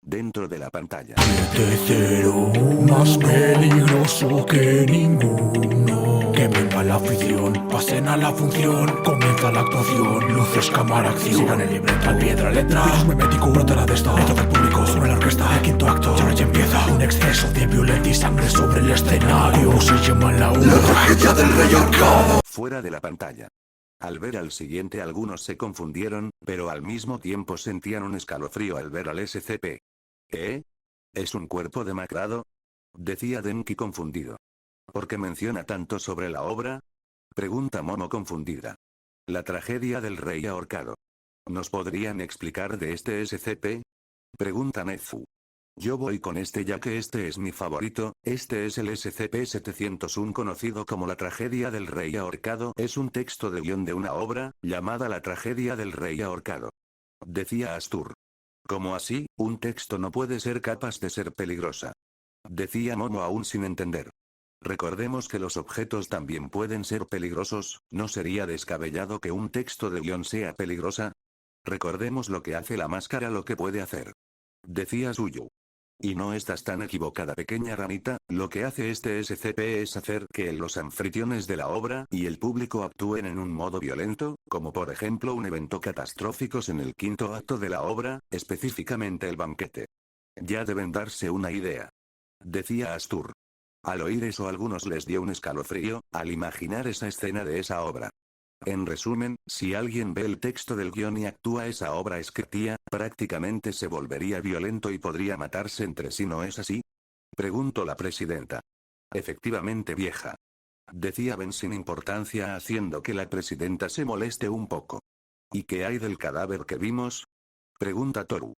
Dentro de la pantalla. 7-0, más peligroso que ninguno. Que venga la afición, pasen a la función. Comienza la actuación, luces, cámara, acción. Sigan el libreto al pie de la letra. Virus memético, brotará de esto. Reto del público, sobre la orquesta. El quinto acto, y ahora ya empieza. Un exceso de violencia y sangre sobre el escenario. ¿Cómo se llama la obra? La tragedia del rey ahorcado. Fuera de la pantalla. Al ver al siguiente algunos se confundieron, pero al mismo tiempo sentían un escalofrío al ver al SCP. ¿Eh? ¿Es un cuerpo demacrado? Decía Denki confundido. ¿Por qué menciona tanto sobre la obra? Pregunta Momo confundida. La tragedia del rey ahorcado. ¿Nos podrían explicar de este SCP? Pregunta Nezu. Yo voy con este ya que este es mi favorito, este es el SCP-701 conocido como la tragedia del rey ahorcado, es un texto de guión de una obra, llamada La tragedia del rey ahorcado. Decía Astur. ¿Cómo así? Un texto no puede ser capaz de ser peligrosa. Decía Momo aún sin entender. Recordemos que los objetos también pueden ser peligrosos, ¿no sería descabellado que un texto de guión sea peligrosa? Recordemos lo que hace la máscara, lo que puede hacer. Decía Suyu. Y no estás tan equivocada, pequeña ranita, lo que hace este SCP es hacer que los anfitriones de la obra y el público actúen en un modo violento, como por ejemplo un evento catastrófico en el quinto acto de la obra, específicamente el banquete. Ya deben darse una idea. Decía Astur. Al oír eso a algunos les dio un escalofrío, al imaginar esa escena de esa obra. En resumen, si alguien ve el texto del guión y actúa esa obra escrita, prácticamente se volvería violento y podría matarse entre sí, ¿no es así? Preguntó la presidenta. Efectivamente, vieja. Decía Ben sin importancia, haciendo que la presidenta se moleste un poco. ¿Y qué hay del cadáver que vimos? Pregunta Toru.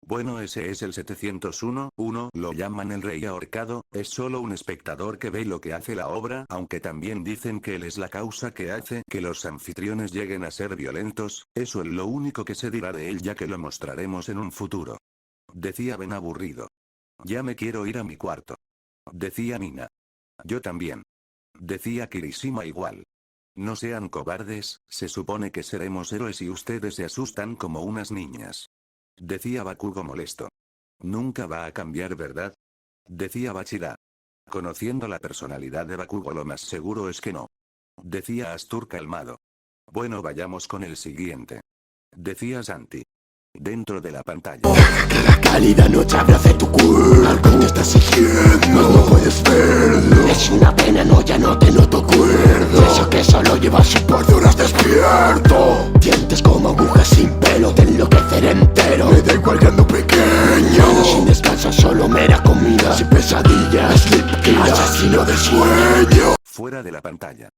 Bueno, ese es el 701, lo llaman el rey ahorcado, es solo un espectador que ve lo que hace la obra, aunque también dicen que él es la causa que hace que los anfitriones lleguen a ser violentos, eso es lo único que se dirá de él ya que lo mostraremos en un futuro. Decía Ben aburrido. Ya me quiero ir a mi cuarto. Decía Mina. Yo también. Decía Kirishima igual. No sean cobardes, se supone que seremos héroes y ustedes se asustan como unas niñas. Decía Bakugo molesto. Nunca va a cambiar, ¿verdad? Decía Bachira. Conociendo la personalidad de Bakugo, lo más seguro es que no. Decía Astur calmado. Bueno, vayamos con el siguiente. Decía Santi. Dentro de la pantalla. Que la cálida noche abrace tu cuerpo. Algo te está siguiendo, no puedes verlo. Es una pena, no, ya no te noto cuerdo. Eso que solo llevas un par de horas despierto. Dientes como agujas sin pelo, te enloquecer entero. Me da igual que ando pequeño. Sin descanso, solo mera comida. Sin pesadillas, sleep asesino de sueño. Fuera de la pantalla.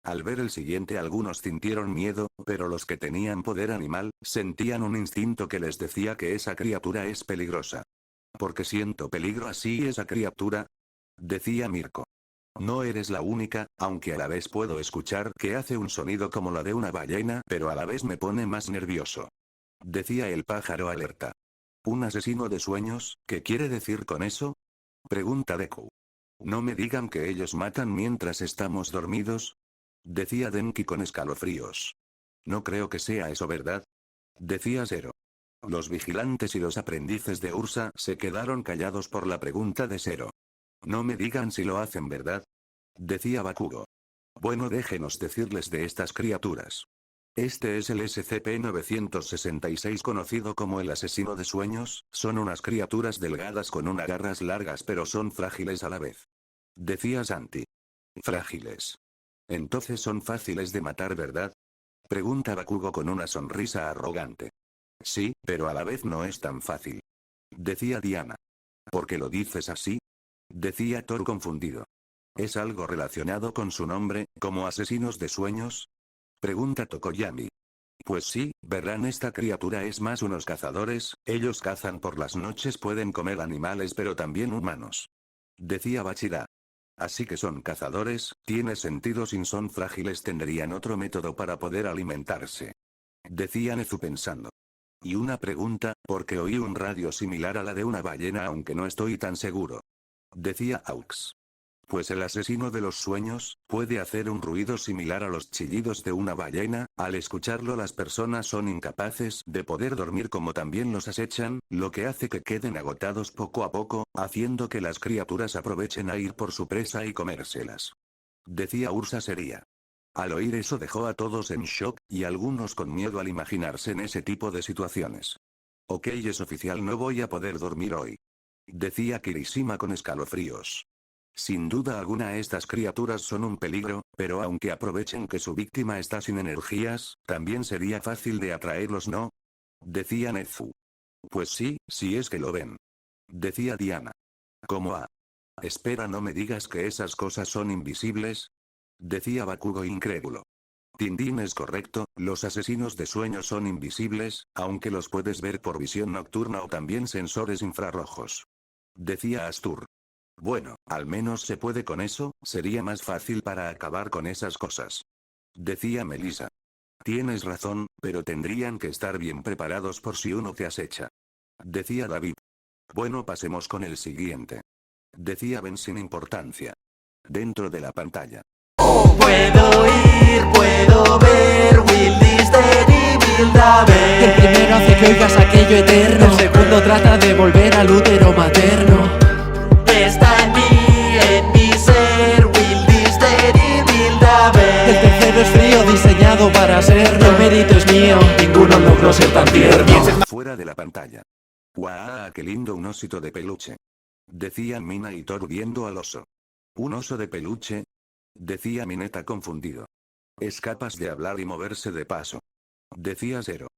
Al ver el siguiente algunos sintieron miedo, pero los que tenían poder animal, sentían un instinto que les decía que esa criatura es peligrosa. ¿Por qué siento peligro así esa criatura? Decía Mirko. No eres la única, aunque a la vez puedo escuchar que hace un sonido como la de una ballena, pero a la vez me pone más nervioso. Decía el pájaro alerta. ¿Un asesino de sueños? ¿Qué quiere decir con eso? Pregunta Deku. No me digan que ellos matan mientras estamos dormidos. Decía Denki con escalofríos. No creo que sea eso, ¿verdad? Decía Zero. Los vigilantes y los aprendices de Ursa se quedaron callados por la pregunta de Zero. No me digan si lo hacen, ¿verdad? Decía Bakugo. Bueno, déjenos decirles de estas criaturas. Este es el SCP-966 conocido como el asesino de sueños, son unas criaturas delgadas con unas garras largas pero son frágiles a la vez. Decía Santi. Frágiles. Entonces son fáciles de matar, ¿verdad? Pregunta Bakugo con una sonrisa arrogante. Sí, pero a la vez no es tan fácil. Decía Diana. ¿Por qué lo dices así? Decía Thor confundido. ¿Es algo relacionado con su nombre, como asesinos de sueños? Pregunta Tokoyami. Pues sí, verán, esta criatura es más unos cazadores, ellos cazan por las noches, pueden comer animales pero también humanos. Decía Bachira. Así que son cazadores, tiene sentido, si son frágiles tendrían otro método para poder alimentarse. Decía Nezu pensando. Y una pregunta, porque oí un radio similar a la de una ballena aunque no estoy tan seguro. Decía Aux. Pues el asesino de los sueños, puede hacer un ruido similar a los chillidos de una ballena, al escucharlo las personas son incapaces de poder dormir como también los acechan, lo que hace que queden agotados poco a poco, haciendo que las criaturas aprovechen a ir por su presa y comérselas. Decía Ursa seria. Al oír eso dejó a todos en shock, y algunos con miedo al imaginarse en ese tipo de situaciones. Ok, es oficial, no voy a poder dormir hoy. Decía Kirishima con escalofríos. Sin duda alguna estas criaturas son un peligro, pero aunque aprovechen que su víctima está sin energías, también sería fácil de atraerlos, ¿no? Decía Nezu. Pues sí, si es que lo ven. Decía Diana. ¿Cómo a? Espera, no me digas que esas cosas son invisibles. Decía Bakugo incrédulo. Tindin es correcto, los asesinos de sueños son invisibles, aunque los puedes ver por visión nocturna o también sensores infrarrojos. Decía Astur. Bueno, al menos se puede con eso, sería más fácil para acabar con esas cosas. Decía Melissa. Tienes razón, pero tendrían que estar bien preparados por si uno te acecha. Decía David. Bueno, pasemos con el siguiente. Decía Ben sin importancia. Dentro de la pantalla. Puedo ir, puedo ver, Will this Daddy will haber. El primero hace que oigas aquello eterno. El segundo trata de volver al útero materno. Está en mi ser, Will this Daddy will haber. El tercero es frío, diseñado para serlo. El mérito es mío, ninguno logró ser tan tierno. Fuera de la pantalla. ¡Guau! ¡Qué lindo un osito de peluche! Decía Mina y Thor viendo al oso. ¿Un oso de peluche? Decía Mineta confundido. Es capaz de hablar y moverse de paso. Decía Zero.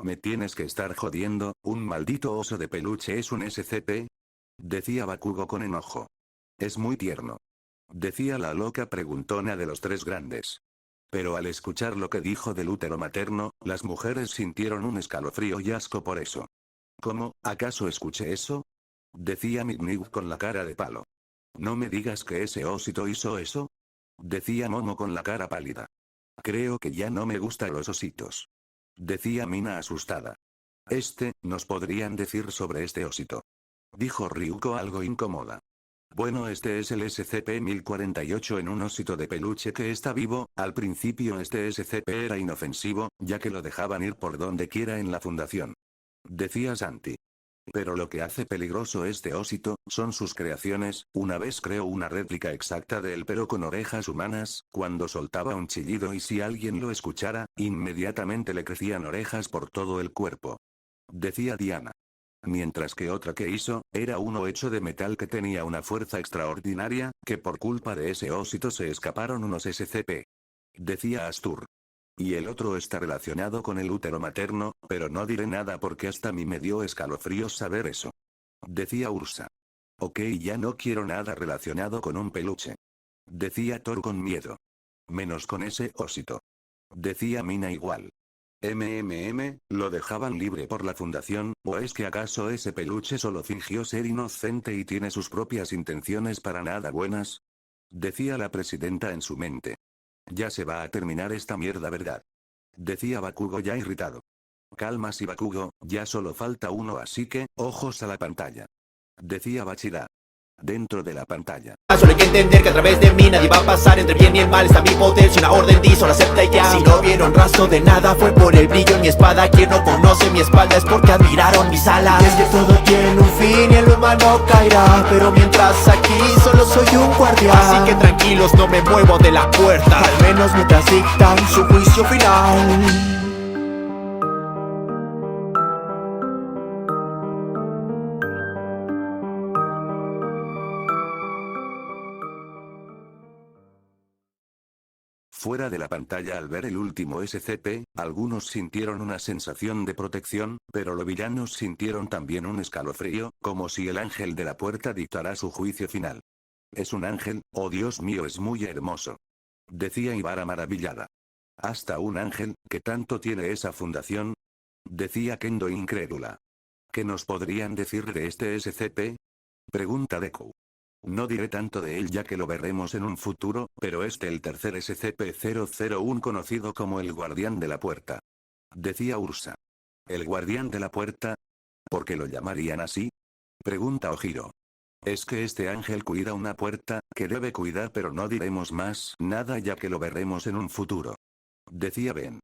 Me tienes que estar jodiendo, ¿un maldito oso de peluche es un SCP? Decía Bakugo con enojo. Es muy tierno. Decía la loca preguntona de los tres grandes. Pero al escuchar lo que dijo del útero materno, las mujeres sintieron un escalofrío y asco por eso. ¿Cómo? ¿Acaso escuché eso? Decía Midnight con la cara de palo. No me digas que ese osito hizo eso. Decía Momo con la cara pálida. Creo que ya no me gustan los ositos. Decía Mina asustada. ¿Nos podrían decir sobre este osito? Dijo Ryuko algo incómoda. Bueno, este es el SCP-1048 en un osito de peluche que está vivo. Al principio este SCP era inofensivo, ya que lo dejaban ir por donde quiera en la fundación. Decía Santi. Pero lo que hace peligroso este osito, son sus creaciones. Una vez creó una réplica exacta de él pero con orejas humanas, cuando soltaba un chillido y si alguien lo escuchara, inmediatamente le crecían orejas por todo el cuerpo. Decía Diana. Mientras que otra que hizo, era uno hecho de metal que tenía una fuerza extraordinaria, que por culpa de ese osito se escaparon unos SCP. Decía Astur. Y el otro está relacionado con el útero materno, pero no diré nada porque hasta a mí me dio escalofríos saber eso. Decía Ursa. Ok, ya no quiero nada relacionado con un peluche. Decía Thor con miedo. Menos con ese osito. Decía Mina igual. ¿Lo dejaban libre por la fundación, o es que acaso ese peluche solo fingió ser inocente y tiene sus propias intenciones para nada buenas? Decía la presidenta en su mente. Ya se va a terminar esta mierda, ¿verdad? Decía Bakugo ya irritado. Calma, sí, Bakugo, ya solo falta uno, así que, ojos a la pantalla. Decía Bachira. Dentro de la pantalla. Solo hay que entender que a través de mí nadie va a pasar. Entre bien y el mal está mi poder. Si una orden dice, la acepta y ya. Si no vieron rastro de nada fue por el brillo en mi espada. Quien no conoce mi espalda es porque admiraron mis alas. Y es que todo tiene un fin y el humano caerá. Pero mientras aquí solo soy un guardián. Así que tranquilos, no me muevo de la puerta. Al menos mientras dictan su juicio final. Fuera de la pantalla al ver el último SCP, algunos sintieron una sensación de protección, pero los villanos sintieron también un escalofrío, como si el ángel de la puerta dictara su juicio final. ¿Es un ángel? Oh Dios mío, es muy hermoso. Decía Ibara maravillada. ¿Hasta un ángel, que tanto tiene esa fundación? Decía Kendo incrédula. ¿Qué nos podrían decir de este SCP? Pregunta Deku. No diré tanto de él ya que lo veremos en un futuro, pero el tercer SCP-001 conocido como el Guardián de la Puerta. Decía Ursa. ¿El Guardián de la Puerta? ¿Por qué lo llamarían así? Pregunta Ojiro. Es que este ángel cuida una puerta, que debe cuidar pero no diremos más nada ya que lo veremos en un futuro. Decía Ben.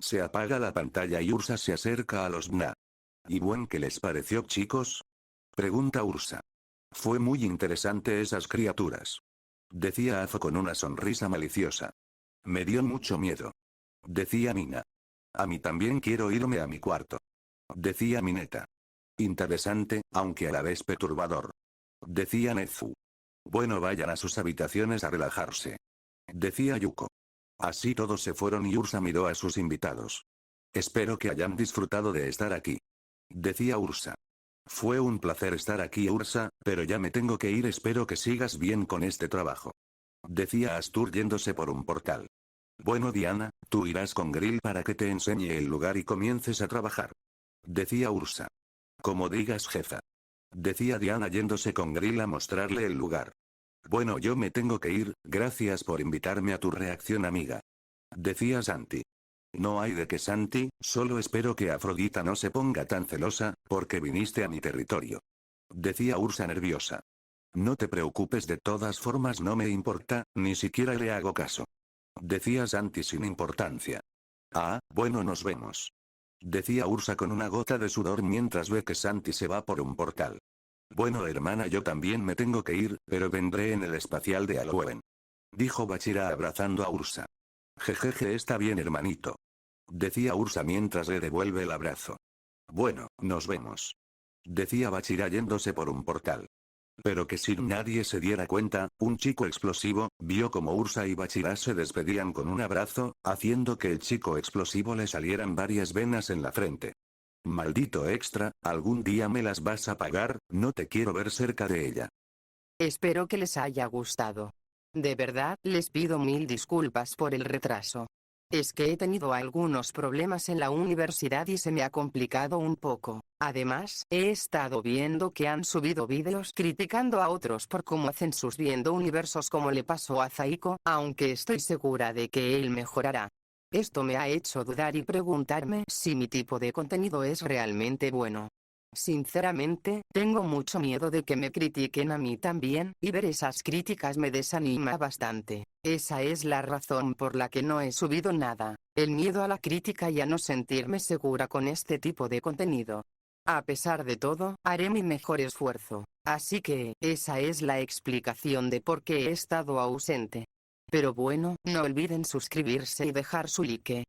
Se apaga la pantalla y Ursa se acerca a los BNA. ¿Y buen qué les pareció, chicos? Pregunta Ursa. Fue muy interesante esas criaturas. Decía Azo con una sonrisa maliciosa. Me dio mucho miedo. Decía Mina. A mí también quiero irme a mi cuarto. Decía Mineta. Interesante, aunque a la vez perturbador. Decía Nezu. Bueno, vayan a sus habitaciones a relajarse. Decía Yuko. Así todos se fueron y Ursa miró a sus invitados. Espero que hayan disfrutado de estar aquí. Decía Ursa. Fue un placer estar aquí, Ursa, pero ya me tengo que ir, espero que sigas bien con este trabajo. Decía Astur yéndose por un portal. Bueno, Diana, tú irás con Grill para que te enseñe el lugar y comiences a trabajar. Decía Ursa. Como digas, jefa. Decía Diana yéndose con Grill a mostrarle el lugar. Bueno, yo me tengo que ir, gracias por invitarme a tu reacción, amiga. Decía Santi. No hay de qué, Santi, solo espero que Afrodita no se ponga tan celosa, porque viniste a mi territorio. Decía Ursa nerviosa. No te preocupes, de todas formas no me importa, ni siquiera le hago caso. Decía Santi sin importancia. Ah, bueno, nos vemos. Decía Ursa con una gota de sudor mientras ve que Santi se va por un portal. Bueno, hermana, yo también me tengo que ir, pero vendré en el espacial de Halloween. Dijo Bachira abrazando a Ursa. Jejeje, está bien, hermanito. Decía Ursa mientras le devuelve el abrazo. Bueno, nos vemos. Decía Bachira yéndose por un portal. Pero que sin nadie se diera cuenta, un chico explosivo vio como Ursa y Bachira se despedían con un abrazo, haciendo que el chico explosivo le salieran varias venas en la frente. Maldito extra, algún día me las vas a pagar, no te quiero ver cerca de ella. Espero que les haya gustado. De verdad, les pido mil disculpas por el retraso. Es que he tenido algunos problemas en la universidad y se me ha complicado un poco. Además, he estado viendo que han subido vídeos criticando a otros por cómo hacen sus viendo universos, como le pasó a Zaiko, aunque estoy segura de que él mejorará. Esto me ha hecho dudar y preguntarme si mi tipo de contenido es realmente bueno. Sinceramente, tengo mucho miedo de que me critiquen a mí también, y ver esas críticas me desanima bastante. Esa es la razón por la que no he subido nada, el miedo a la crítica y a no sentirme segura con este tipo de contenido. A pesar de todo, haré mi mejor esfuerzo, así que, esa es la explicación de por qué he estado ausente. Pero bueno, no olviden suscribirse y dejar su like.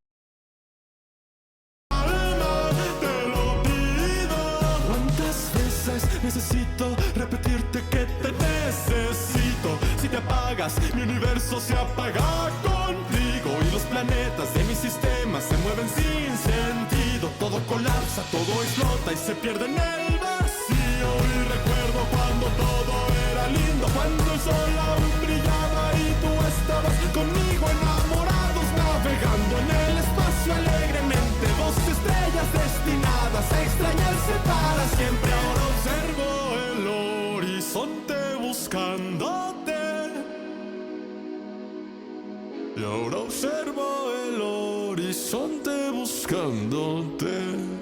Necesito repetirte que te necesito. Si te apagas, mi universo se apaga contigo. Y los planetas de mi sistema se mueven sin sentido. Todo colapsa, todo explota y se pierde en el vacío. Y recuerdo cuando todo era lindo, cuando el sol aún brillaba y tú estabas conmigo, enamorados, navegando en el espacio alegremente. Dos estrellas destinadas a extrañarse para siempre. Ahora observo el horizonte buscándote. Y ahora observo el horizonte buscándote.